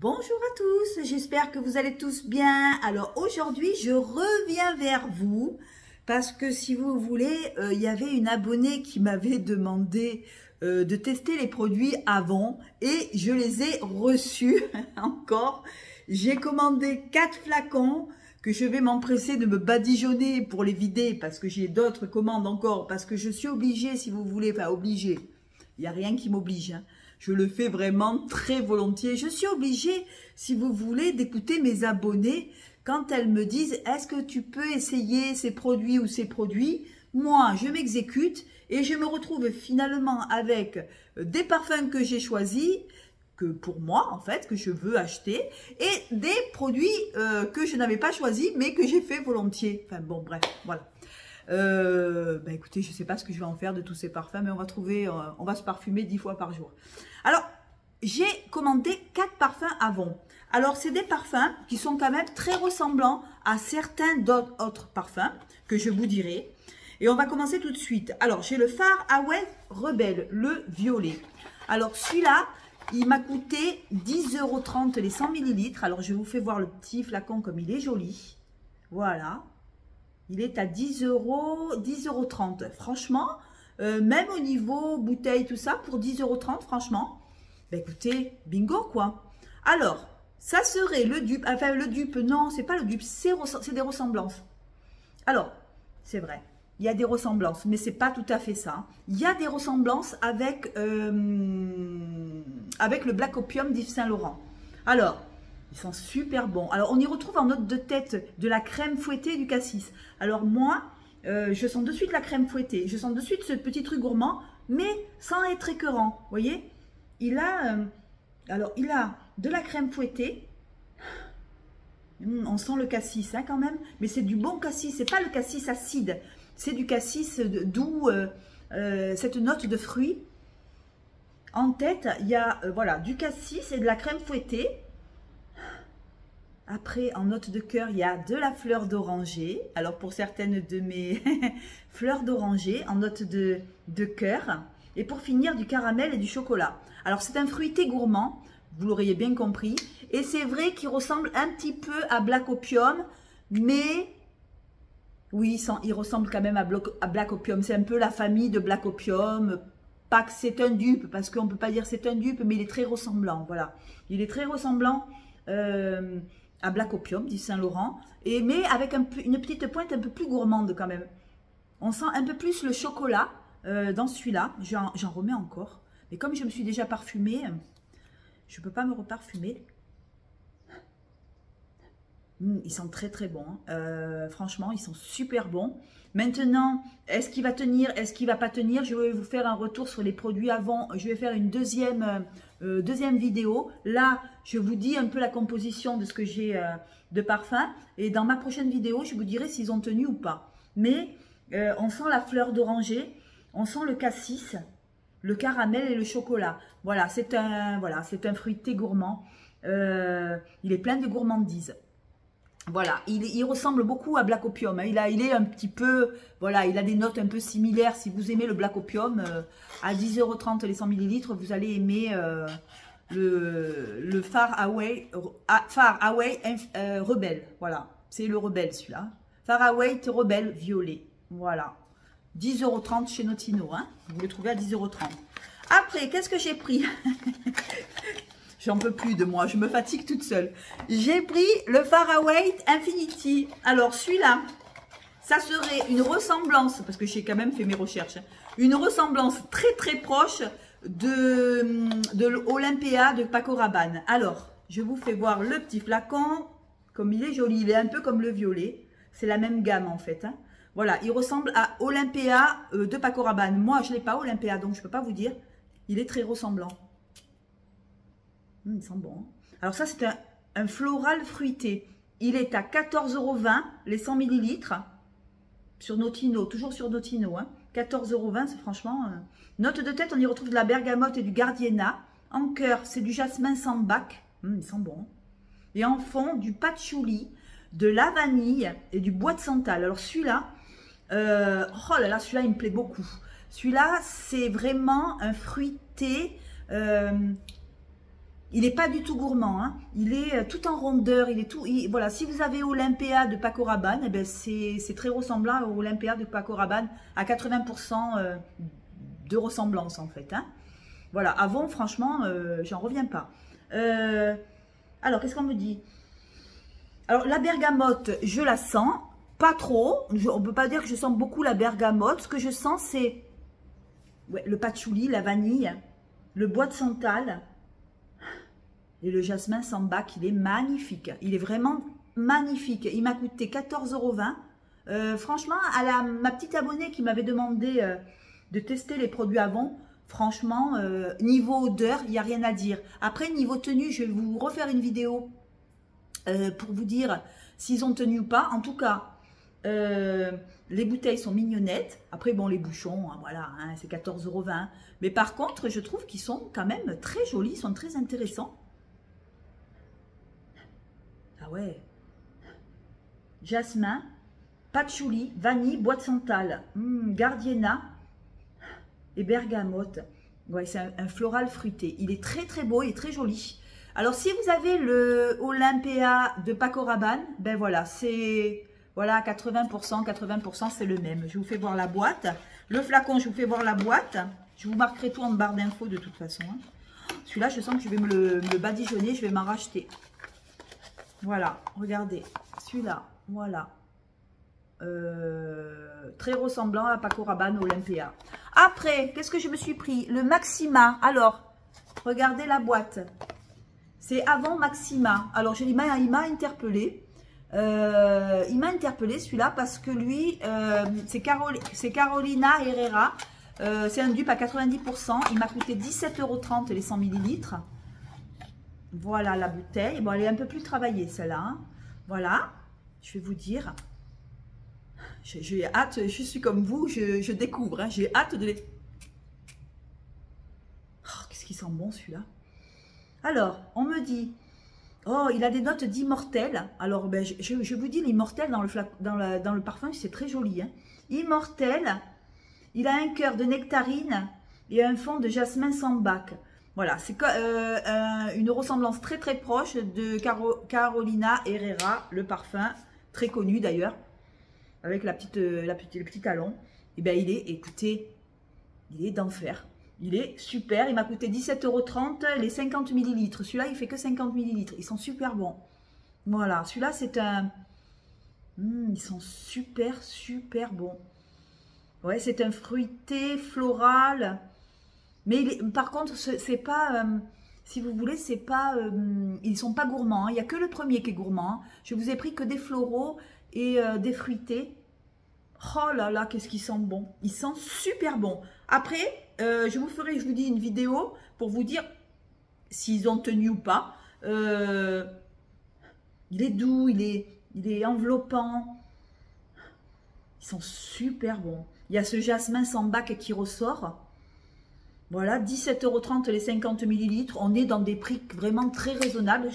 Bonjour à tous, j'espère que vous allez tous bien. Alors aujourd'hui, je reviens vers vous parce que si vous voulez, il y avait une abonnée qui m'avait demandé de tester les produits avant et je les ai reçus encore. J'ai commandé 4 flacons que je vais m'empresser de me badigeonner pour les vider parce que j'ai d'autres commandes encore, parce que je suis obligée, si vous voulez, enfin obligée, il n'y a rien qui m'oblige, hein. Je le fais vraiment très volontiers. Je suis obligée, si vous voulez, d'écouter mes abonnés quand elles me disent « Est-ce que tu peux essayer ces produits ou ces produits ?» Moi, je m'exécute et je me retrouve finalement avec des parfums que j'ai choisis, que pour moi, en fait, que je veux acheter, et des produits que je n'avais pas choisis, mais que j'ai fait volontiers. Enfin bon, bref, voilà. Écoutez, je ne sais pas ce que je vais en faire de tous ces parfums, mais on va se parfumer 10 fois par jour. Alors, j'ai commandé 4 parfums Avon. Alors, c'est des parfums qui sont quand même très ressemblants à certains d'autres parfums que je vous dirai. Et on va commencer tout de suite. Alors, j'ai le Far Away Rebelle, le violet. Alors, celui-là, il m'a coûté 10,30 € les 100 ml. Alors, je vous fais voir le petit flacon comme il est joli. Voilà. Il est à 10,30 €. Franchement, même au niveau bouteille, tout ça, pour 10,30 €, franchement, écoutez, bingo quoi. Alors, ça serait le dupe, enfin le dupe, non, c'est pas le dupe, c'est des ressemblances. Alors, c'est vrai, il y a des ressemblances, mais c'est pas tout à fait ça. Il y a des ressemblances avec le Black Opium d'Yves Saint Laurent. Alors, ils sont super bons. Alors, on y retrouve en note de tête de la crème fouettée et du cassis. Alors, moi, je sens de suite la crème fouettée. Je sens de suite ce petit truc gourmand, mais sans être écœurant. Vous voyez, il a de la crème fouettée. On sent le cassis, hein, quand même. Mais c'est du bon cassis. C'est pas le cassis acide. C'est du cassis doux, cette note de fruits. En tête, il y a voilà, du cassis et de la crème fouettée. Après, en note de cœur, il y a de la fleur d'oranger. Alors, pour certaines de mes fleurs d'oranger, en note de cœur. Et pour finir, du caramel et du chocolat. Alors, c'est un fruité gourmand, vous l'auriez bien compris. Et c'est vrai qu'il ressemble un petit peu à Black Opium, mais oui, il ressemble quand même à Black Opium. C'est un peu la famille de Black Opium. Pas que c'est un dupe, parce qu'on ne peut pas dire c'est un dupe, mais il est très ressemblant. Voilà, il est très ressemblant à Black Opium d'Yves Saint Laurent, mais avec une petite pointe un peu plus gourmande quand même. On sent un peu plus le chocolat dans celui-là. J'en remets encore. Mais comme je me suis déjà parfumée, je ne peux pas me reparfumer. Ils sont très très bons. Franchement, ils sont super bons. Maintenant, est-ce qu'il va tenir, est-ce qu'il ne va pas tenir? Je vais vous faire un retour sur les produits avant. Je vais faire une deuxième vidéo. Là, je vous dis un peu la composition de ce que j'ai de parfum. Et dans ma prochaine vidéo, je vous dirai s'ils ont tenu ou pas. Mais on sent la fleur d'oranger, on sent le cassis, le caramel et le chocolat. Voilà, c'est un fruité gourmand. Il est plein de gourmandises. Voilà, il ressemble beaucoup à Black Opium. Hein. Il est un petit peu, voilà, il a des notes un peu similaires. Si vous aimez le Black Opium, à 10,30 € les 100 ml, vous allez aimer le Far Away Rebelle. Voilà, c'est le Rebelle celui-là. Far Away Rebelle violet. Voilà, 10,30 € chez Notino. Hein. Vous le trouvez à 10,30 €. Après, qu'est-ce que j'ai pris? J'en peux plus de moi, je me fatigue toute seule. J'ai pris le Far Away Infinity. Alors celui-là, ça serait une ressemblance, parce que j'ai quand même fait mes recherches, hein, une ressemblance très très proche de l'Olympia de Paco Rabanne. Alors, je vous fais voir le petit flacon, comme il est joli, il est un peu comme le violet. C'est la même gamme en fait. Hein. Voilà, il ressemble à Olympia de Paco Rabanne. Moi, je ne l'ai pas Olympia, donc je ne peux pas vous dire. Il est très ressemblant. Il sent bon. Alors ça, c'est un floral fruité. Il est à 14,20 € les 100 ml sur Notino, toujours sur Notino. Hein. 14,20 €, c'est franchement... Note de tête, on y retrouve de la bergamote et du gardena. En cœur, c'est du jasmin sambac. Il sent bon. Et en fond, du patchouli, de la vanille et du bois de santal. Alors celui-là, oh là là, celui-là, il me plaît beaucoup. Celui-là, c'est vraiment un fruité... Il n'est pas du tout gourmand, hein. Il est tout en rondeur, il est tout... voilà, si vous avez Olympia de Paco Rabanne, eh ben c'est très ressemblant à Olympia de Paco Rabanne, à 80% de ressemblance en fait, hein. Voilà, avant, franchement, j'en reviens pas. Alors, qu'est-ce qu'on me dit? Alors, la bergamote, je la sens, pas trop. On ne peut pas dire que je sens beaucoup la bergamote. Ce que je sens, c'est le patchouli, la vanille, le bois de santal et le jasmin sambac. Il est magnifique. Il est vraiment magnifique. Il m'a coûté 14,20 €. Franchement, ma petite abonnée qui m'avait demandé de tester les produits Avon, franchement, niveau odeur, il n'y a rien à dire. Après, niveau tenue, je vais vous refaire une vidéo pour vous dire s'ils ont tenu ou pas. En tout cas, les bouteilles sont mignonnettes. Après, bon, les bouchons, hein, voilà, hein, c'est 14,20 €. Mais par contre, je trouve qu'ils sont quand même très jolis, ils sont très intéressants. Ah ouais. Jasmin, patchouli, vanille, bois de santal, gardiena et bergamote. Ouais, c'est un floral fruité. Il est très très beau, il est très joli. Alors si vous avez le Olympia de Paco Rabanne, ben voilà, c'est voilà 80%, c'est le même. Je vous fais voir la boîte. Le flacon, je vous fais voir la boîte. Je vous marquerai tout en barre d'infos de toute façon. Celui-là, je sens que je vais me le badigeonner, je vais m'en racheter. Voilà, regardez, celui-là, voilà. Très ressemblant à Paco Rabanne Olympia. Après, qu'est-ce que je me suis pris? Le Maxima. Alors, regardez la boîte. C'est Avon Maxima. Alors, il m'a interpellé. Il m'a interpellé celui-là parce que lui, c'est Carolina Herrera. C'est un dupe à 90%. Il m'a coûté 17,30 € les 100 ml. Voilà la bouteille. Bon, elle est un peu plus travaillée celle-là. Hein. Voilà. Je vais vous dire. J'ai hâte, je suis comme vous, je découvre. Hein, j'ai hâte de les... Oh, qu'est-ce qu'il sent bon celui-là. Alors, on me dit... Oh, il a des notes d'immortel. Alors, ben, je vous dis, l'immortel dans le parfum, c'est très joli. Hein. Immortel, il a un cœur de nectarine et un fond de jasmin sambac. Voilà, c'est une ressemblance très très proche de Carolina Herrera, le parfum, très connu d'ailleurs, avec le petit talon. Et bien il est, écoutez, il est d'enfer. Il est super, il m'a coûté 17,30 € les 50 ml. Celui-là, il fait que 50 ml. Ils sont super bons. Voilà, celui-là, c'est un... ils sont super, super bons. Ouais, c'est un fruité, floral. Mais par contre, c'est pas... si vous voulez, c'est pas... ils sont pas gourmands. Hein. Il n'y a que le premier qui est gourmand. Hein. Je vous ai pris que des floraux et des fruités. Oh là là, qu'est-ce qu'ils sentent bon. Ils sentent super bons. Après... je vous dis une vidéo pour vous dire s'ils ont tenu ou pas. Il est doux, il est enveloppant. Ils sont super bons. Il y a ce jasmin sambac qui ressort. Voilà, 17,30 € les 50 ml. On est dans des prix vraiment très raisonnables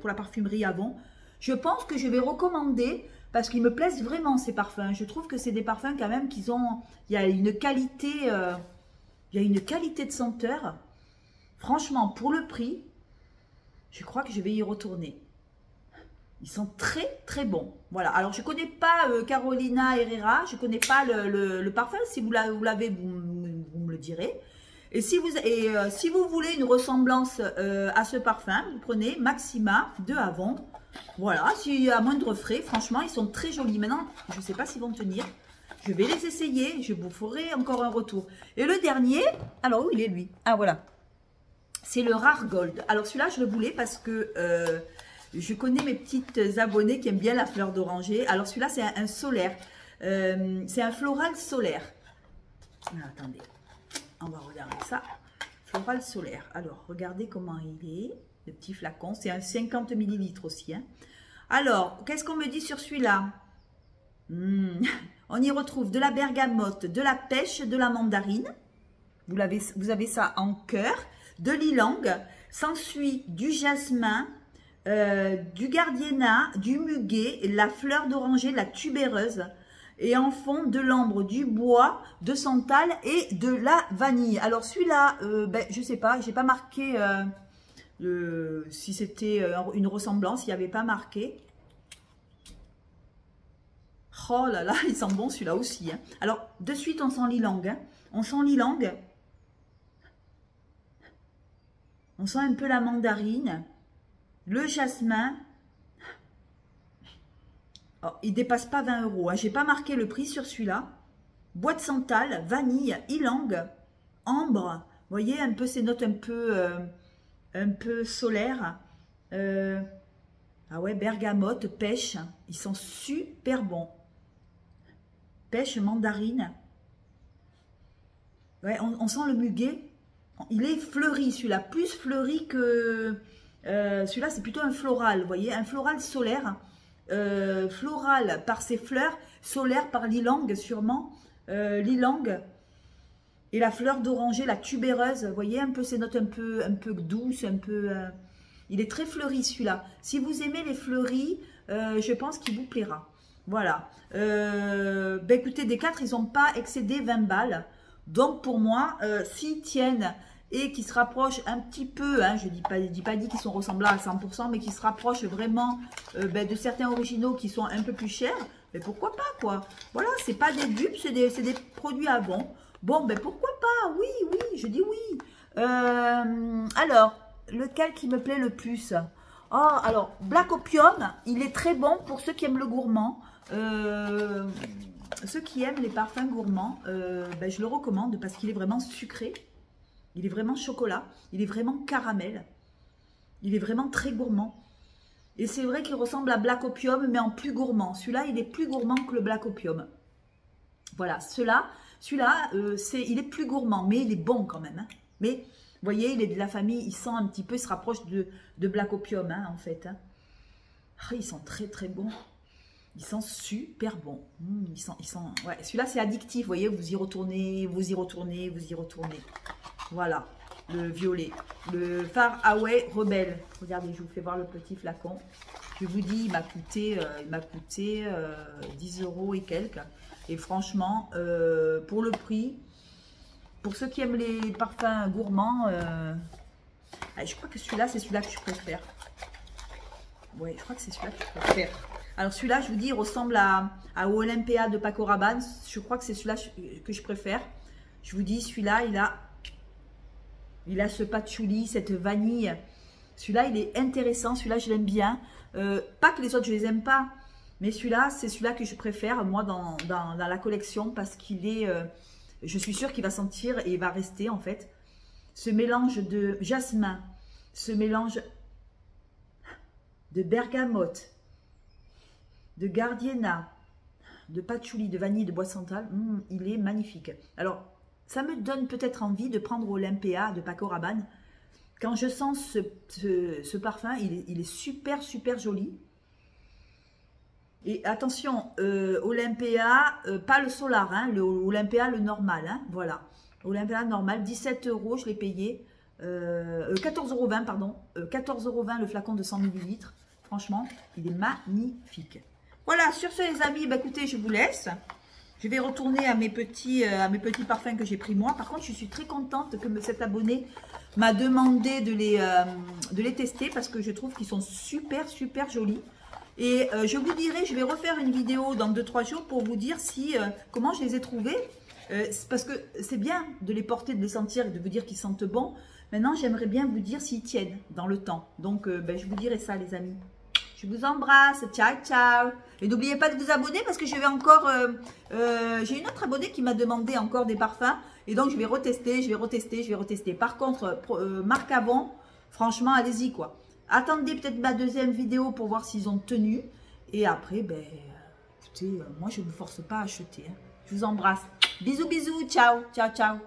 pour la parfumerie Avon. Je pense que je vais recommander... Parce qu'ils me plaisent vraiment ces parfums. Je trouve que c'est des parfums quand même qu'ils ont... Il y a une qualité... il y a une qualité de senteur. Franchement, pour le prix, je crois que je vais y retourner. Ils sont très très bons. Voilà. Alors, je ne connais pas Carolina Herrera. Je ne connais pas le parfum. Si vous l'avez, vous me le direz. Et si vous voulez une ressemblance à ce parfum, vous prenez Maxima de Avon. Voilà, à moindre frais, franchement, ils sont très jolis. Maintenant, je ne sais pas s'ils vont tenir. Je vais les essayer, je vous ferai encore un retour. Et le dernier, alors où il est lui? Ah voilà, c'est le Rare Gold. Alors celui-là, je le voulais parce que je connais mes petites abonnées qui aiment bien la fleur d'oranger. Alors celui-là, c'est un solaire. C'est un floral solaire. Ah, attendez, on va regarder ça. Floral solaire. Alors, regardez comment il est. Le petit flacon, c'est un 50 ml aussi. Hein. Alors, qu'est-ce qu'on me dit sur celui-là? On y retrouve de la bergamote, de la pêche, de la mandarine. Vous avez ça en cœur. De l'ylang. S'ensuit du jasmin, du gardiena, du muguet, la fleur d'oranger, la tubéreuse. Et en fond, de l'ambre, du bois, de santal et de la vanille. Alors celui-là, ben, je sais pas, j'ai pas marqué... si c'était une ressemblance, il n'y avait pas marqué. Oh là là, il sent bon celui-là aussi. Hein. Alors, de suite, on sent l'ilang. Hein. On sent l'ilang. On sent un peu la mandarine. Le jasmin. Oh, il ne dépasse pas 20 €. Hein. Je n'ai pas marqué le prix sur celui-là. Bois de santal, vanille, ylang, ambre. Vous voyez un peu ces notes un peu solaires. Ah ouais, bergamote, pêche. Ils sont super bons. Pêche, mandarine. Ouais, on sent le muguet. Il est fleuri, celui-là. Plus fleuri que... celui-là, c'est plutôt un floral. Vous voyez, un floral solaire. Floral par ses fleurs. Solaire par l'ilang, sûrement. L'ilang. Et la fleur d'oranger, la tubéreuse. Vous voyez, un peu ces notes un peu douces, un peu... il est très fleuri, celui-là. Si vous aimez les fleuris, je pense qu'il vous plaira. Voilà. Ben écoutez, des 4, ils n'ont pas excédé 20 balles. Donc, pour moi, s'ils tiennent et qu'ils se rapprochent un petit peu, hein, je ne dis pas qu'ils sont ressemblables à 100%, mais qu'ils se rapprochent vraiment de certains originaux qui sont un peu plus chers, mais pourquoi pas, quoi. Voilà, c'est pas des dupes, c'est des produits à bon. Bon, ben pourquoi pas, oui, je dis oui. Alors, lequel qui me plaît le plus? Oh, alors, Black Opium, il est très bon pour ceux qui aiment le gourmand. Ceux qui aiment les parfums gourmands, ben, je le recommande parce qu'il est vraiment sucré. Il est vraiment chocolat. Il est vraiment caramel. Il est vraiment très gourmand. Et c'est vrai qu'il ressemble à Black Opium, mais en plus gourmand. Celui-là, il est plus gourmand que le Black Opium. Voilà, celui-là, il est plus gourmand, mais il est bon quand même. Hein. Mais, vous voyez, il est de la famille, il sent un petit peu, il se rapproche de Black Opium, hein, en fait. Hein. Ah, ils sont très, très bons. Ils sont super bons. Ouais, celui-là, c'est addictif, vous voyez, vous y retournez, vous y retournez, vous y retournez. Voilà, le violet. Le Far Away Rebelle. Regardez, je vous fais voir le petit flacon. Je vous dis, il m'a coûté 10 € et quelques. Et franchement, pour le prix, pour ceux qui aiment les parfums gourmands, je crois que celui-là, c'est celui-là que je préfère. Ouais, je crois que c'est celui-là que je préfère. Alors celui-là, je vous dis, il ressemble à Olympia de Paco Rabanne. Je crois que c'est celui-là que je préfère. Je vous dis, celui-là, il a ce patchouli, cette vanille. Celui-là, il est intéressant. Celui-là, je l'aime bien. Pas que les autres, je les aime pas. Mais celui-là, c'est celui-là que je préfère, moi, dans la collection. Parce qu'il est... je suis sûre qu'il va sentir et il va rester, en fait. Ce mélange de jasmin, ce mélange de bergamote, de gardenia, de patchouli, de vanille, de bois de santal, il est magnifique. Alors, ça me donne peut-être envie de prendre Olympia de Paco Rabanne. Quand je sens ce parfum, il est super, super joli. Et attention, Olympia, pas le Solar, hein, Olympia le normal, hein, voilà. Olympia normal, 17 €, je l'ai payé. 14,20 €, pardon. 14,20 € le flacon de 100 ml. Franchement, il est magnifique. Voilà, sur ce les amis, bah, écoutez, je vous laisse. Je vais retourner à mes petits parfums que j'ai pris moi. Par contre, je suis très contente que cet abonné m'a demandé de les tester parce que je trouve qu'ils sont super, super jolis. Et je vous dirai, je vais refaire une vidéo dans 2-3 jours pour vous dire comment je les ai trouvés. Parce que c'est bien de les porter, de les sentir et de vous dire qu'ils sentent bon. Maintenant, j'aimerais bien vous dire s'ils tiennent dans le temps. Donc, je vous dirai ça les amis. Je vous embrasse. Ciao, ciao. Et n'oubliez pas de vous abonner parce que je vais encore... j'ai une autre abonnée qui m'a demandé encore des parfums. Et donc, je vais retester, je vais retester. Par contre, marque Avon, franchement, allez-y quoi. Attendez peut-être ma deuxième vidéo pour voir s'ils ont tenu. Et après, écoutez, moi, je ne vous force pas à acheter. Hein. Je vous embrasse. Bisous, bisous. Ciao, ciao, ciao.